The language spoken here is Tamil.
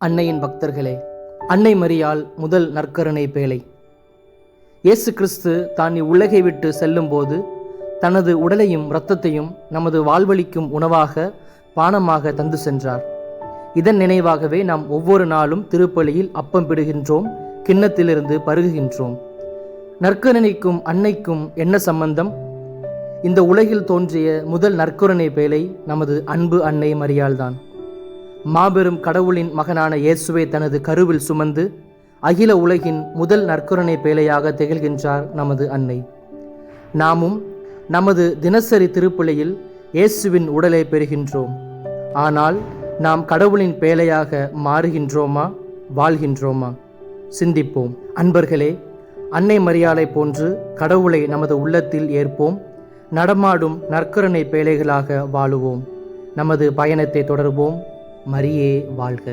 அன்னையின் பக்தர்களே, அன்னை மரியாள் முதல் நற்கருணை பேழை. இயேசு கிறிஸ்து தான் இவ்வுலகை விட்டு செல்லும்போது தனது உடலையும் இரத்தத்தையும் நமது வாழ்வளிக்கும் உணவாக பானமாக தந்து சென்றார். இதன் நினைவாகவே நாம் ஒவ்வொரு நாளும் திருப்பலியில் அப்பம் பிடுகின்றோம், கிண்ணத்திலிருந்து பருகுகின்றோம். நற்கருணைக்கும் அன்னைக்கும் என்ன சம்பந்தம்? இந்த உலகில் தோன்றிய முதல் நற்கருணை பேழை நமது அன்பு அன்னை மரியாள்தான். மாபெரும் கடவுளின் மகனான இயேசுவை தனது கருவில் சுமந்து அகில உலகின் முதல் நற்கருணை பேழையாக திகழ்கின்றார் நமது அன்னை. நாமும் நமது தினசரி திருப்பலியில் இயேசுவின் உடலை பெறுகின்றோம். ஆனால் நாம் கடவுளின் பேழையாக மாறுகின்றோமா, வாழ்கின்றோமா? சிந்திப்போம். அன்பர்களே, அன்னை மரியாளை போன்று கடவுளை நமது உள்ளத்தில் ஏற்போம். நடமாடும் நற்கருணை பேழைகளாக வாழுவோம். நமது பயணத்தை தொடர்வோம். மரியே வாழ்க.